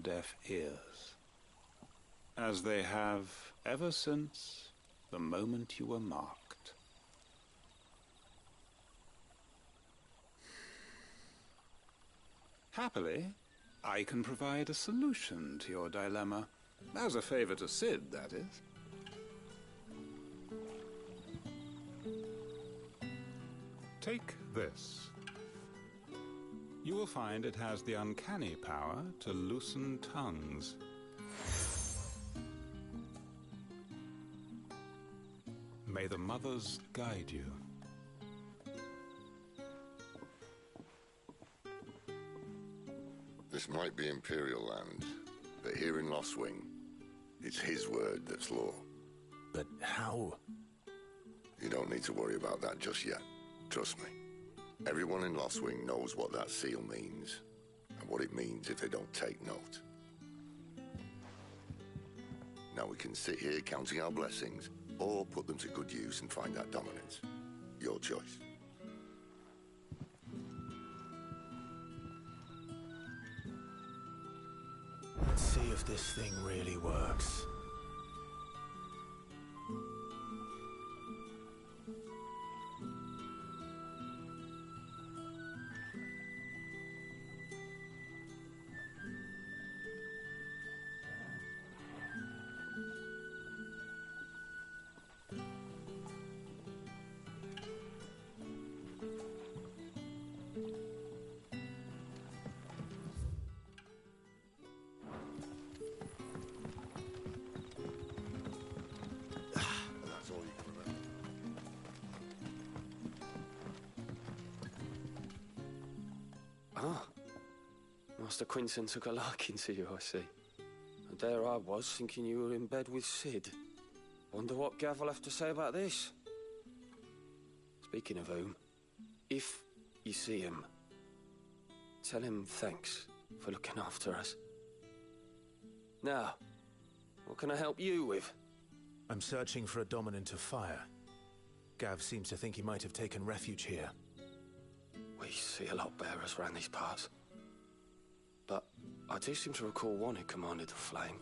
deaf ears, as they have ever since the moment you were marked. Happily, I can provide a solution to your dilemma. As a favor to Sid, that is. Take this. You will find it has the uncanny power to loosen tongues. May the mothers guide you. This might be Imperial land, but here in Lost Wing, it's his word that's law. But how? You don't need to worry about that just yet. Trust me. Everyone in Lost Wing knows what that seal means, and what it means if they don't take note. Now we can sit here counting our blessings, or put them to good use and find that dominance. Your choice. Let's see if this thing really works. That's all you can remember. Ah, Master Quinton took a liking to you, I see. And there I was, thinking you were in bed with Sid. Wonder what Gav will have to say about this. Speaking of whom, if you see him, tell him thanks for looking after us. Now, what can I help you with? I'm searching for a dominant of fire. Gav seems to think he might have taken refuge here. We see a lot bearers around these parts. But I do seem to recall one who commanded the flame.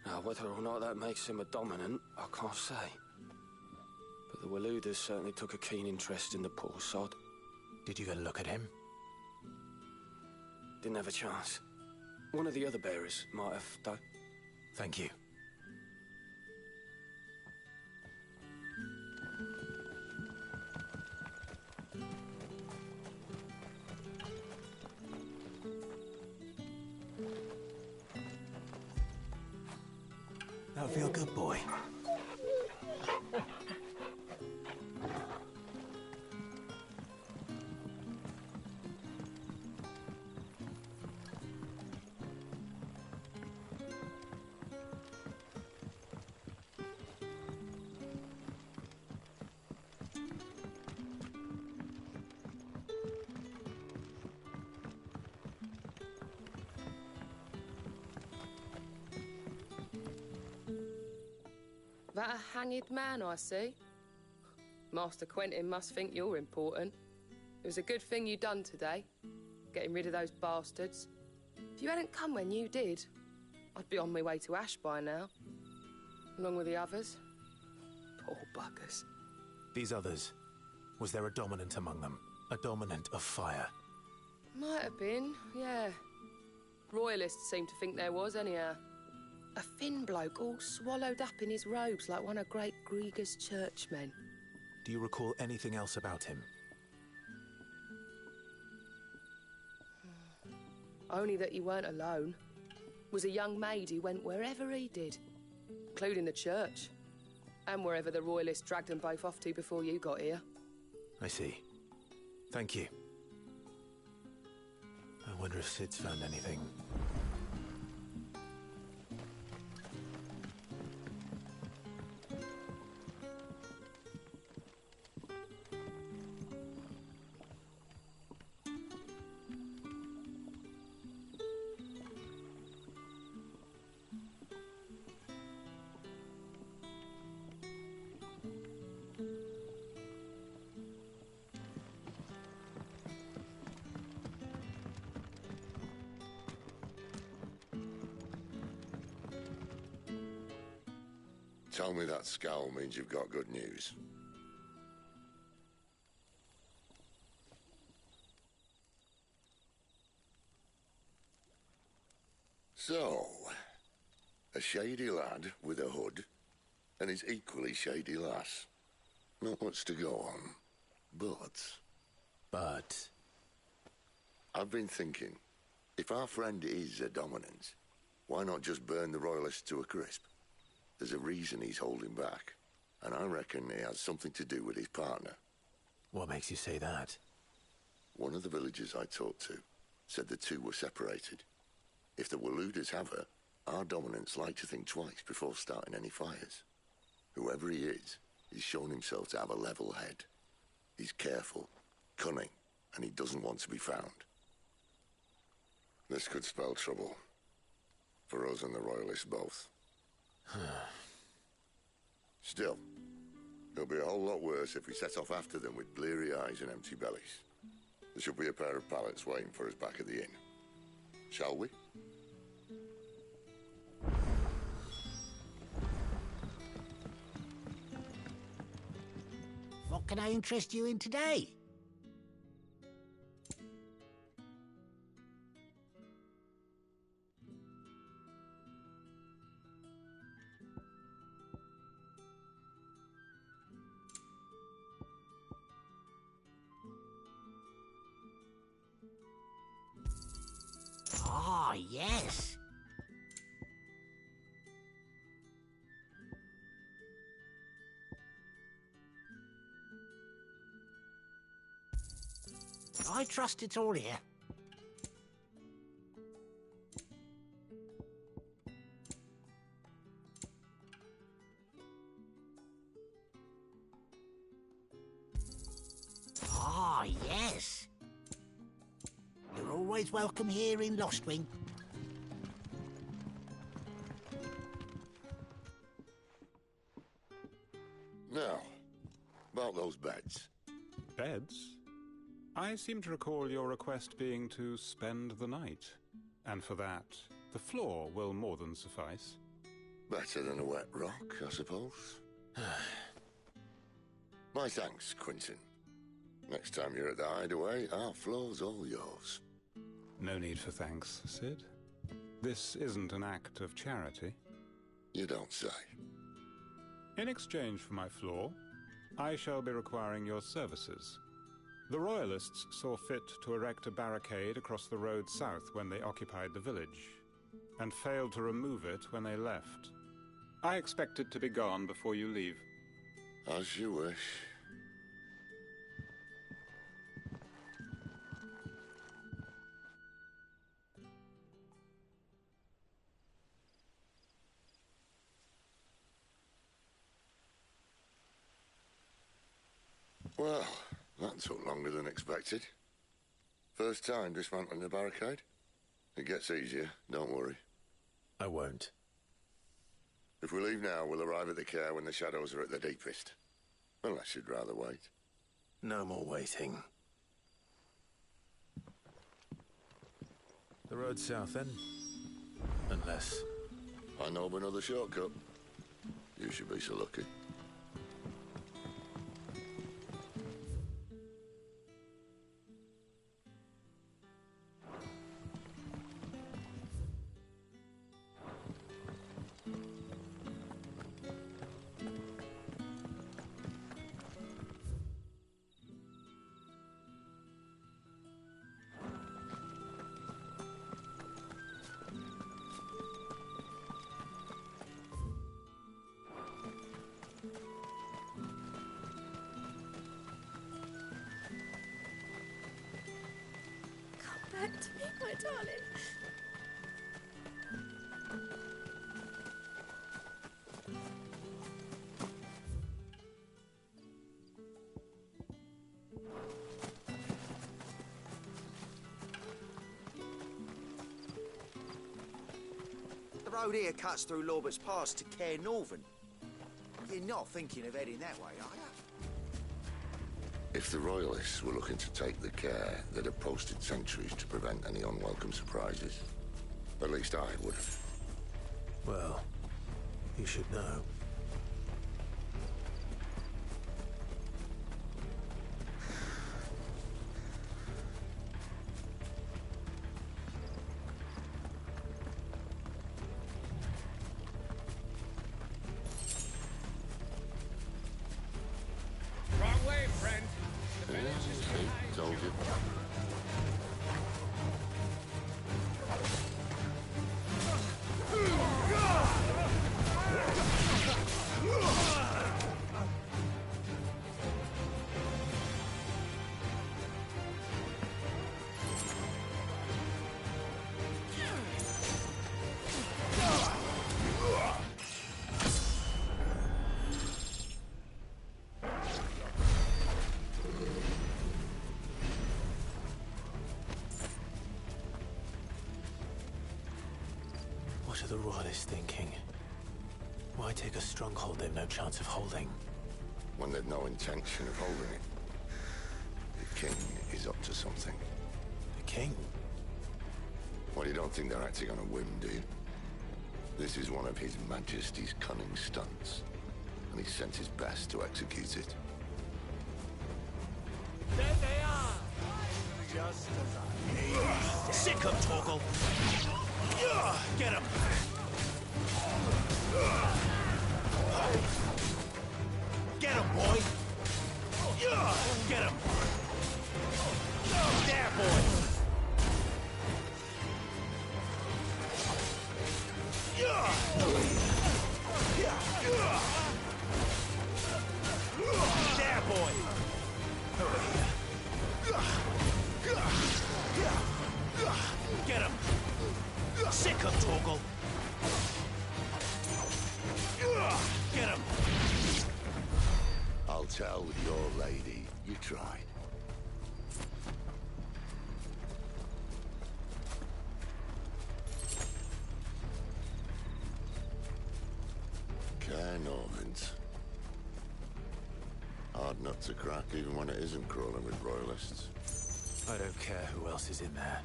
Now, whether or not that makes him a dominant, I can't say. But the Waluders certainly took a keen interest in the poor sod. Did you get a look at him? Didn't have a chance. One of the other bearers might have, though. Thank you. That'll feel good, boy. That a hanged man, I see. Master Quentin must think you're important. It was a good thing you done today, getting rid of those bastards. If you hadn't come when you did, I'd be on my way to Ash by now, along with the others. Poor buggers. These others, was there a dominant among them? A dominant of fire? Might have been, yeah. Royalists seem to think there was, anyhow. A thin bloke all swallowed up in his robes like one of great Grieger's churchmen. Do you recall anything else about him? Only that he weren't alone. Was a young maid who went wherever he did, including the church, and wherever the Royalists dragged them both off to before you got here. I see. Thank you. I wonder if Sid's found anything. Tell me that scowl means you've got good news. So, a shady lad with a hood, and his equally shady lass. Not much to go on, but... I've been thinking, if our friend is a dominant, why not just burn the Royalists to a crisp? There's a reason he's holding back, and I reckon it has something to do with his partner. What makes you say that? One of the villagers I talked to said the two were separated. If the Waluders have her, our dominants like to think twice before starting any fires. Whoever he is, he's shown himself to have a level head. He's careful, cunning, and he doesn't want to be found. This could spell trouble. For us and the Royalists both. Still, it'll be a whole lot worse if we set off after them with bleary eyes and empty bellies. There should be a pair of pallets waiting for us back at the inn. Shall we? What can I interest you in today? Ah, yes. I trust it's all here. Ah, yes. You're always welcome here in Lostwing. Now, about those beds. Beds? I seem to recall your request being to spend the night. And for that, the floor will more than suffice. Better than a wet rock, I suppose. My thanks, Quinton. Next time you're at the hideaway, our floor's all yours. No need for thanks, Sid. This isn't an act of charity. You don't say. In exchange for my floor, I shall be requiring your services. The Royalists saw fit to erect a barricade across the road south when they occupied the village, and failed to remove it when they left. I expect it to be gone before you leave. As you wish. Well, that took longer than expected. First time dismantling the barricade? It gets easier, don't worry. I won't. If we leave now, we'll arrive at the care when the shadows are at their deepest. Unless you'd rather wait. No more waiting. The road south, then? Unless... I know of another shortcut. You should be so lucky. Back to me, my darling. The road here cuts through Lorbert's Pass to Care Northern. You're not thinking of heading that way, are you? If the Royalists were looking to take the care, they'd have posted sentries to prevent any unwelcome surprises. At least I would have. Well, you should know. What are the Royalists thinking? Why take a stronghold they've no chance of holding? When they've no intention of holding it. The king is up to something. The king? Well, you don't think they're acting on a whim, do you? This is one of His Majesty's cunning stunts, and he sent his best to execute it. There they are! Just as I hate. Sick him, Torgal! Get him! Get him, boy! Get him! There, boy! There, boy! Over here. Get him! Sick him, Torgal! Get him! I'll tell your lady you tried. Caernarvon's. Hard nut to crack, even when it isn't crawling with royalists. I don't care who else is in there.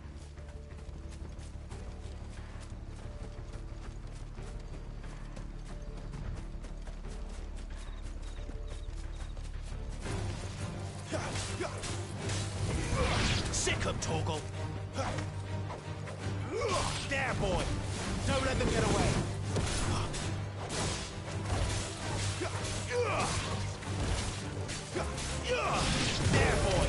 Sick him, Torgal! There, boy! Don't let them get away! There, boy!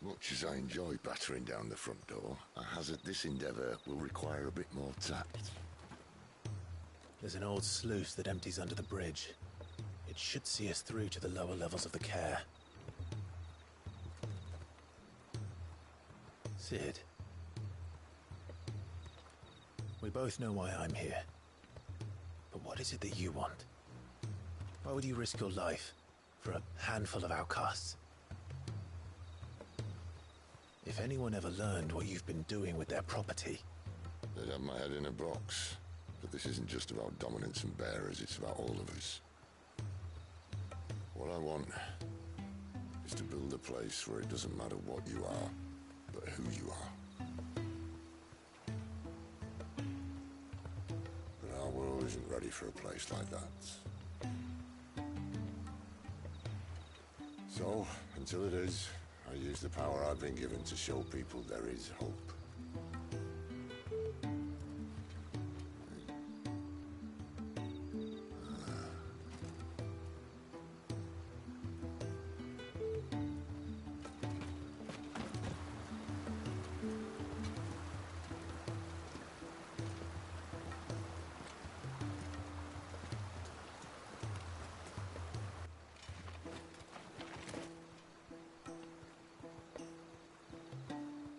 Much as I enjoy battering down the front door, I hazard this endeavour will require a bit more tact. There's an old sluice that empties under the bridge. It should see us through to the lower levels of the care. Sid. We both know why I'm here. But what is it that you want? Why would you risk your life for a handful of outcasts? If anyone ever learned what you've been doing with their property... They'd have my head in a box. But this isn't just about dominance and bearers, it's about all of us. What I want is to build a place where it doesn't matter what you are, but who you are. But our world isn't ready for a place like that. So, until it is, I use the power I've been given to show people there is hope.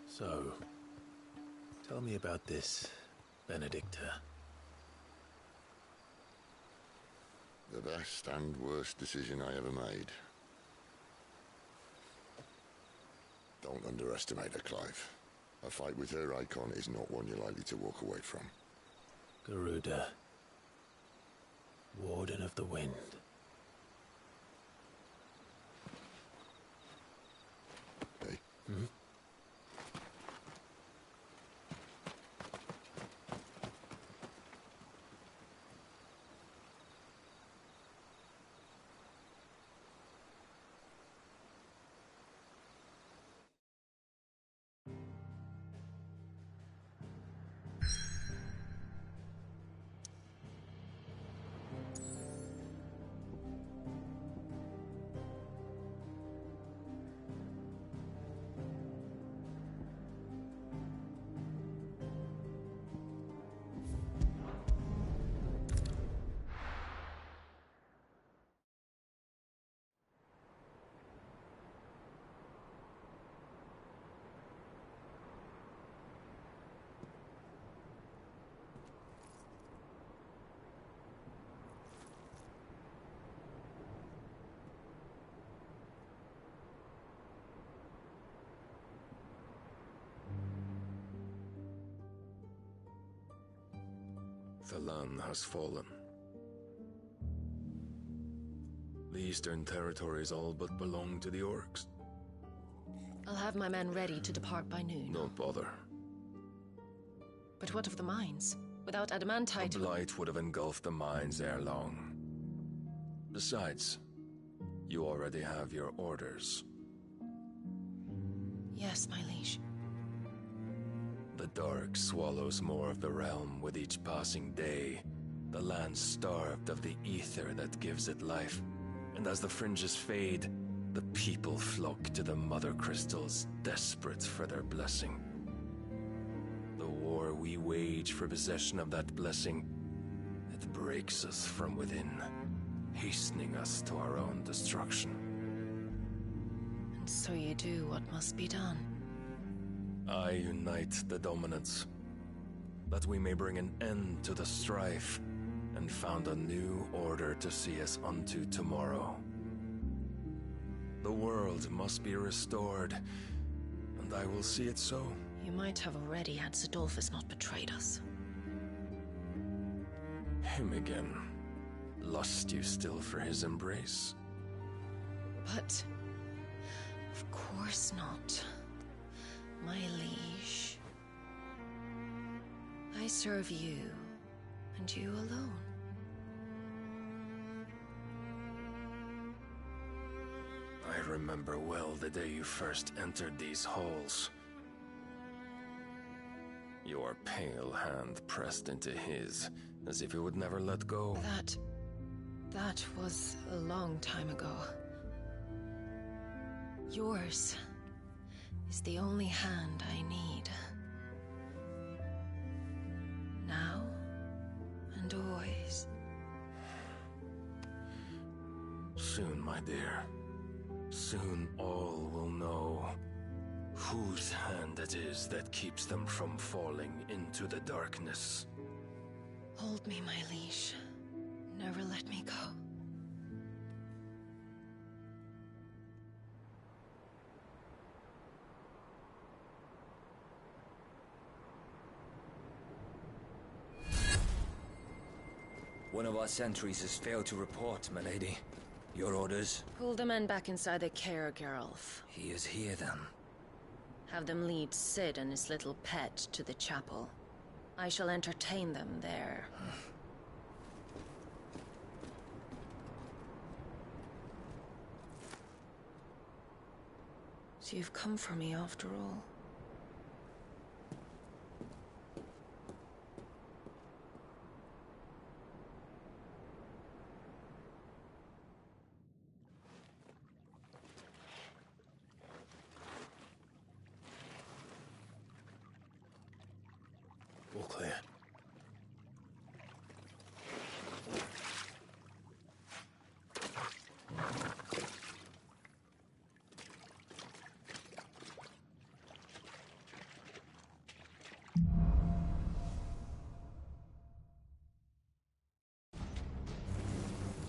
So, tell me about this, Benedicta. The best and worst decision I ever made. Don't underestimate her, Clive. A fight with her icon is not one you're likely to walk away from. Garuda. Warden of the Wind. Hey? Hmm? Thalan has fallen. The Eastern Territories all but belong to the orcs. I'll have my men ready to depart by noon. Don't bother. But what of the mines? Without adamantite... The blight would have engulfed the mines ere long. Besides, you already have your orders. Yes, my liege. The dark swallows more of the realm with each passing day. The land starved of the ether that gives it life. And as the fringes fade, the people flock to the mother crystals, desperate for their blessing. The war we wage for possession of that blessing, it breaks us from within, hastening us to our own destruction. And so you do what must be done. I unite the dominants, that we may bring an end to the strife, and found a new order to see us unto tomorrow. The world must be restored, and I will see it so. You might have already had Zidolphus not betrayed us. Him again. Lust you still for his embrace? But... of course not, my liege. I serve you, and you alone. I remember well the day you first entered these halls. Your pale hand pressed into his, as if it would never let go. That was a long time ago. Yours is the only hand I need. Now and always. Soon, my dear. Soon all will know whose hand it is that keeps them from falling into the darkness. Hold me, my liege. Never let me go. One of our sentries has failed to report, my lady. Your orders? Pull the men back inside the care, Geralf. He is here, then. Have them lead Sid and his little pet to the chapel. I shall entertain them there. So you've come for me after all. All clear.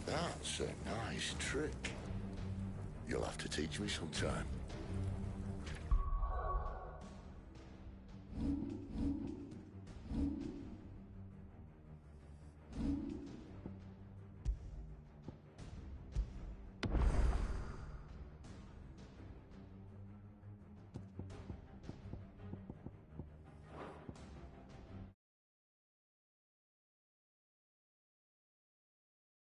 That's a nice trick. You'll have to teach me sometime.